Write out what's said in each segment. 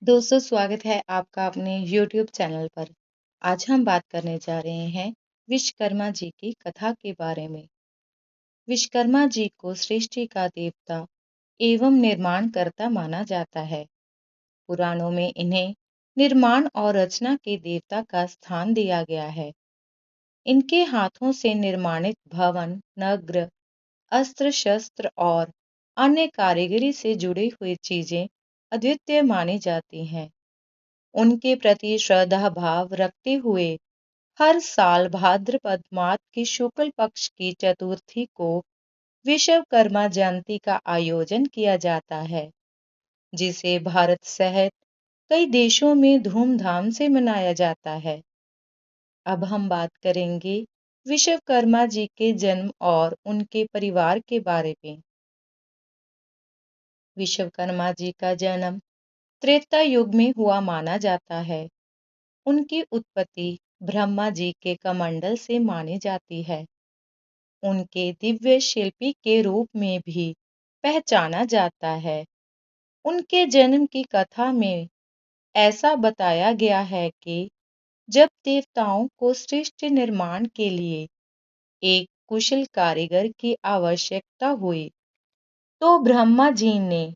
दोस्तों स्वागत है आपका अपने YouTube चैनल पर। आज हम बात करने जा रहे हैं विश्वकर्मा जी की कथा के बारे में। विश्वकर्मा जी को सृष्टि का देवता एवं निर्माणकर्ता माना जाता है। पुराणों में इन्हें निर्माण और रचना के देवता का स्थान दिया गया है। इनके हाथों से निर्माणित भवन, नगर, अस्त्र शस्त्र और अन्य कारीगरी से जुड़ी हुई चीजें अद्वितीय मानी जाती हैं। उनके प्रति श्रद्धा भाव रखते हुए हर साल भाद्रपद मास की शुक्ल पक्ष की चतुर्थी को विश्वकर्मा जयंती का आयोजन किया जाता है, जिसे भारत सहित कई देशों में धूमधाम से मनाया जाता है। अब हम बात करेंगे विश्वकर्मा जी के जन्म और उनके परिवार के बारे में। विश्वकर्मा जी का जन्म त्रेता युग में हुआ माना जाता है। उनकी उत्पत्ति ब्रह्मा जी के कमंडल से मानी जाती है। उनके दिव्य शिल्पी के रूप में भी पहचाना जाता है। उनके जन्म की कथा में ऐसा बताया गया है कि जब देवताओं को सृष्टि निर्माण के लिए एक कुशल कारीगर की आवश्यकता हुई, तो ब्रह्मा जी ने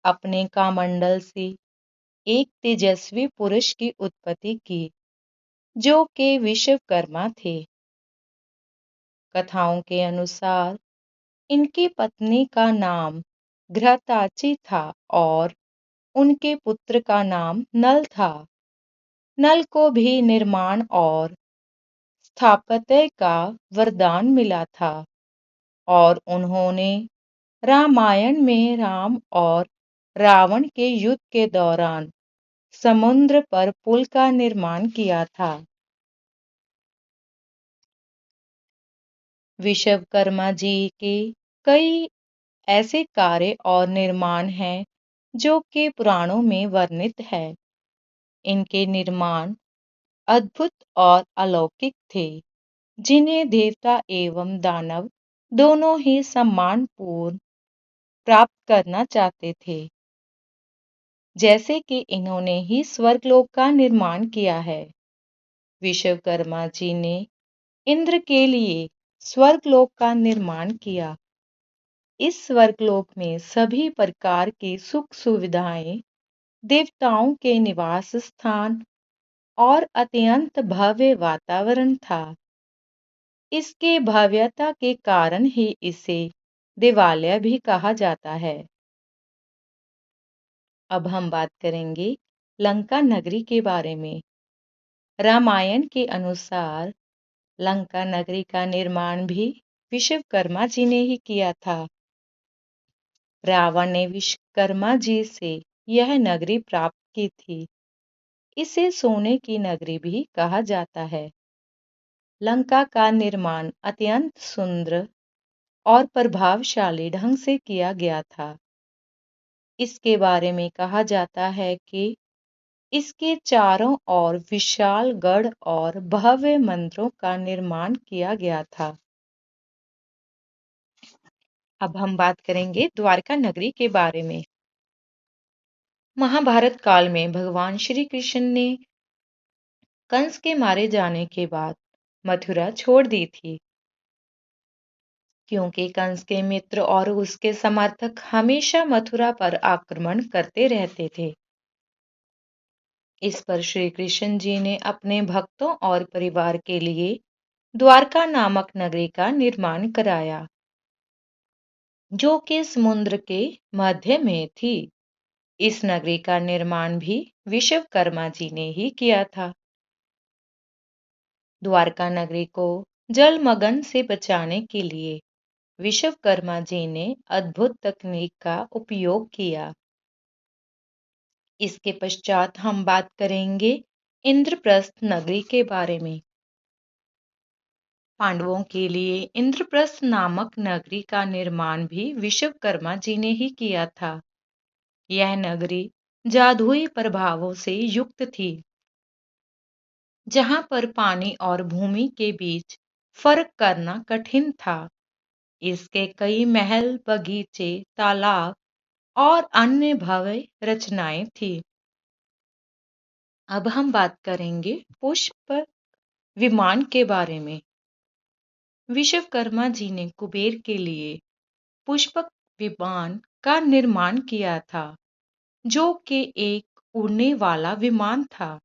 अपने कमंडल से एक तेजस्वी पुरुष की उत्पत्ति की, जो कि विश्वकर्मा थे। कथाओं के अनुसार इनकी पत्नी का नाम घृताची था और उनके पुत्र का नाम नल था। नल को भी निर्माण और स्थापत्य का वरदान मिला था और उन्होंने रामायण में राम और रावण के युद्ध के दौरान समुद्र पर पुल का निर्माण किया था। विश्वकर्मा जी के कई ऐसे कार्य और निर्माण हैं जो कि पुराणों में वर्णित है। इनके निर्माण अद्भुत और अलौकिक थे, जिन्हें देवता एवं दानव दोनों ही सम्मानपूर्ण प्राप्त करना चाहते थे। जैसे कि इन्होंने ही स्वर्गलोक का निर्माण किया है। विश्वकर्मा जी ने इंद्र के लिए स्वर्गलोक का निर्माण किया। इस स्वर्गलोक में सभी प्रकार की सुख सुविधाएं, देवताओं के निवास स्थान और अत्यंत भव्य वातावरण था। इसके भव्यता के कारण ही इसे देवालय भी कहा जाता है। अब हम बात करेंगे लंका नगरी के बारे में। रामायण के अनुसार लंका नगरी का निर्माण भी विश्वकर्मा जी ने ही किया था। रावण ने विश्वकर्मा जी से यह नगरी प्राप्त की थी। इसे सोने की नगरी भी कहा जाता है। लंका का निर्माण अत्यंत सुंदर और प्रभावशाली ढंग से किया गया था। इसके बारे में कहा जाता है कि इसके चारों ओर विशाल गढ़ और भव्य मंदिरों का निर्माण किया गया था। अब हम बात करेंगे द्वारका नगरी के बारे में। महाभारत काल में भगवान श्री कृष्ण ने कंस के मारे जाने के बाद मथुरा छोड़ दी थी, क्योंकि कंस के मित्र और उसके समर्थक हमेशा मथुरा पर आक्रमण करते रहते थे। इस पर श्री कृष्ण जी ने अपने भक्तों और परिवार के लिए द्वारका नामक नगरी का निर्माण कराया, जो कि समुद्र के मध्य में थी। इस नगरी का निर्माण भी विश्वकर्मा जी ने ही किया था। द्वारका नगरी को जलमग्न से बचाने के लिए विश्वकर्मा जी ने अद्भुत तकनीक का उपयोग किया। इसके पश्चात हम बात करेंगे इंद्रप्रस्थ नगरी के बारे में। पांडवों के लिए इंद्रप्रस्थ नामक नगरी का निर्माण भी विश्वकर्मा जी ने ही किया था। यह नगरी जादुई प्रभावों से युक्त थी, जहां पर पानी और भूमि के बीच फर्क करना कठिन था। इसके कई महल, बगीचे, तालाब और अन्य भव्य रचनाएं थी। अब हम बात करेंगे पुष्प विमान के बारे में। विश्वकर्मा जी ने कुबेर के लिए पुष्पक विमान का निर्माण किया था, जो कि एक उड़ने वाला विमान था।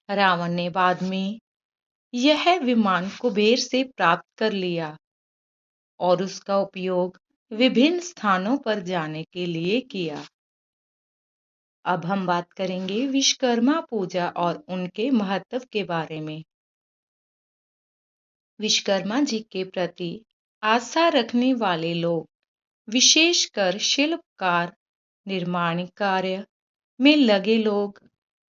रावण ने बाद में यह विमान कुबेर से प्राप्त कर लिया और उसका उपयोग विभिन्न स्थानों पर जाने के लिए किया। अब हम बात करेंगे विश्वकर्मा पूजा और उनके महत्व के बारे में। विश्वकर्मा जी के प्रति आस्था रखने वाले लोग, विशेषकर शिल्पकार, निर्माण कार्य में लगे लोग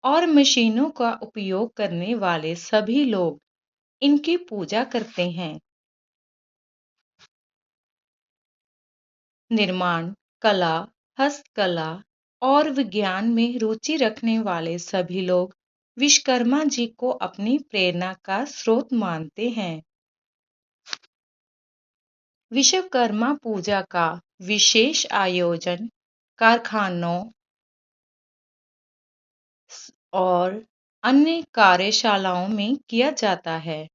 और मशीनों का उपयोग करने वाले सभी लोग इनकी पूजा करते हैं। निर्माण कला, हस्तकला और विज्ञान में रुचि रखने वाले सभी लोग विश्वकर्मा जी को अपनी प्रेरणा का स्रोत मानते हैं। विश्वकर्मा पूजा का विशेष आयोजन कारखानों और अन्य कार्यशालाओं में किया जाता है।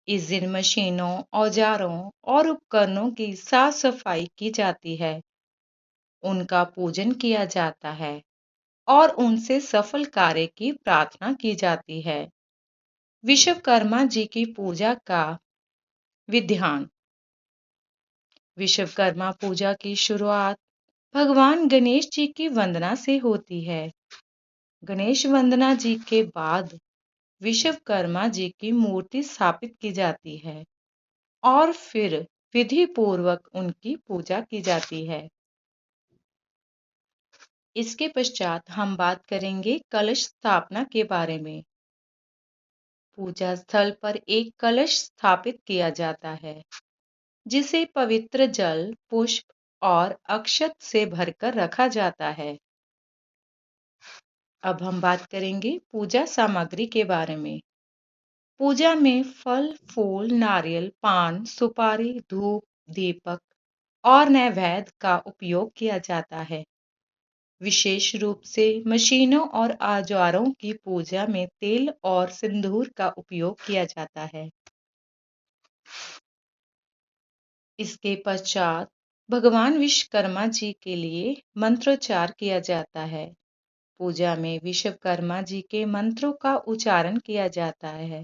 इस दिन मशीनों, औजारों और उपकरणों की साफ सफाई की जाती है, उनका पूजन किया जाता है और उनसे सफल कार्य की प्रार्थना की जाती है। विश्वकर्मा जी की पूजा का विधान। विश्वकर्मा पूजा की शुरुआत भगवान गणेश जी की वंदना से होती है। गणेश वंदना जी के बाद विश्वकर्मा जी की मूर्ति स्थापित की जाती है और फिर विधि पूर्वक उनकी पूजा की जाती है। इसके पश्चात हम बात करेंगे कलश स्थापना के बारे में। पूजा स्थल पर एक कलश स्थापित किया जाता है, जिसे पवित्र जल, पुष्प और अक्षत से भरकर रखा जाता है। अब हम बात करेंगे पूजा सामग्री के बारे में। पूजा में फल, फूल, नारियल, पान, सुपारी, धूप, दीपक और नैवेद्य का उपयोग किया जाता है। विशेष रूप से मशीनों और औजारों की पूजा में तेल और सिंदूर का उपयोग किया जाता है। इसके पश्चात भगवान विश्वकर्मा जी के लिए मंत्रोच्चार किया जाता है। पूजा में विश्वकर्मा जी के मंत्रों का उच्चारण किया जाता है,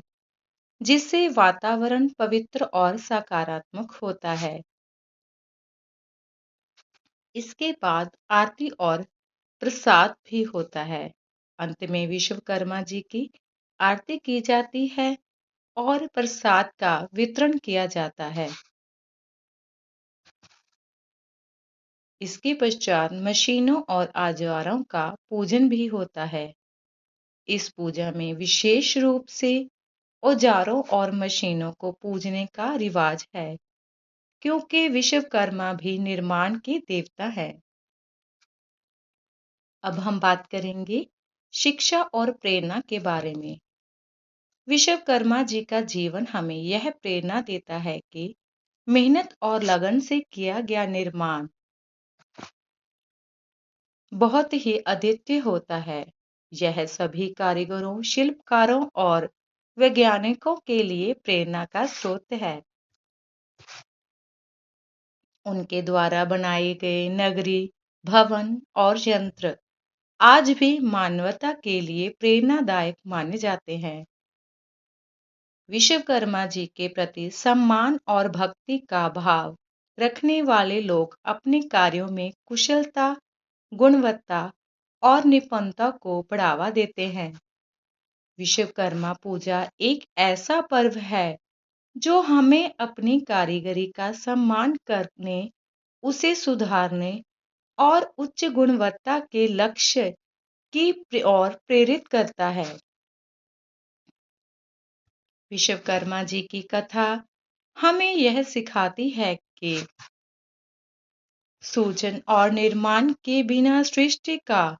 जिससे वातावरण पवित्र और सकारात्मक होता है। इसके बाद आरती और प्रसाद भी होता है। अंत में विश्वकर्मा जी की आरती की जाती है और प्रसाद का वितरण किया जाता है। इसके पश्चात मशीनों और औजारों का पूजन भी होता है। इस पूजा में विशेष रूप से औजारों और मशीनों को पूजने का रिवाज है, क्योंकि विश्वकर्मा भी निर्माण के देवता है। अब हम बात करेंगे शिक्षा और प्रेरणा के बारे में। विश्वकर्मा जी का जीवन हमें यह प्रेरणा देता है कि मेहनत और लगन से किया गया निर्माण बहुत ही अद्वितीय होता है। यह सभी कारीगरों, शिल्पकारों और वैज्ञानिकों के लिए प्रेरणा का स्रोत है। उनके द्वारा बनाए गए नगरी, भवन और यंत्र आज भी मानवता के लिए प्रेरणादायक माने जाते हैं। विश्वकर्मा जी के प्रति सम्मान और भक्ति का भाव रखने वाले लोग अपने कार्यों में कुशलता, गुणवत्ता और निपुणता को बढ़ावा देते हैं। विश्वकर्मा पूजा एक ऐसा पर्व है जो हमें अपनी कारीगरी का सम्मान करने, उसे सुधारने और उच्च गुणवत्ता के लक्ष्य की ओर प्रेरित करता है। विश्वकर्मा जी की कथा हमें यह सिखाती है कि सूजन और निर्माण के बिना सृष्टि का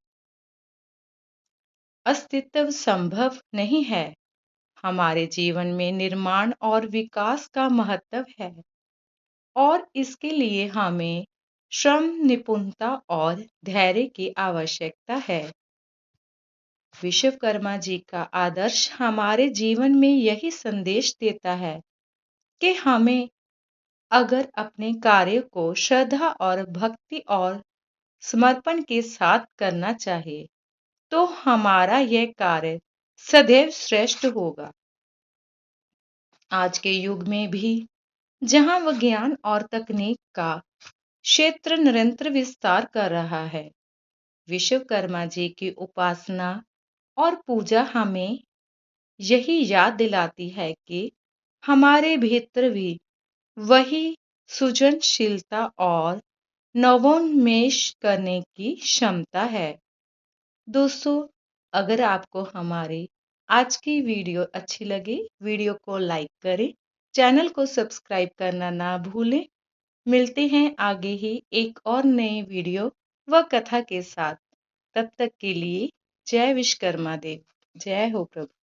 अस्तित्व संभव नहीं है। हमारे जीवन में निर्माण और विकास का महत्व है और इसके लिए हमें श्रम, निपुणता और धैर्य की आवश्यकता है। विश्वकर्मा जी का आदर्श हमारे जीवन में यही संदेश देता है कि हमें अगर अपने कार्य को श्रद्धा और भक्ति और समर्पण के साथ करना चाहिए तो हमारा यह कार्य सदैव श्रेष्ठ होगा। आज के युग में भी जहां विज्ञान और तकनीक का क्षेत्र निरंतर विस्तार कर रहा है, विश्वकर्मा जी की उपासना और पूजा हमें यही याद दिलाती है कि हमारे भीतर भी वही सृजनशीलता और नवोन्मेष करने की क्षमता है। दोस्तों, अगर आपको हमारी आज की वीडियो अच्छी लगे, वीडियो को लाइक करें, चैनल को सब्सक्राइब करना ना भूलें। मिलते हैं आगे ही एक और नए वीडियो व कथा के साथ। तब तक के लिए जय विश्वकर्मा देव। जय हो प्रभु।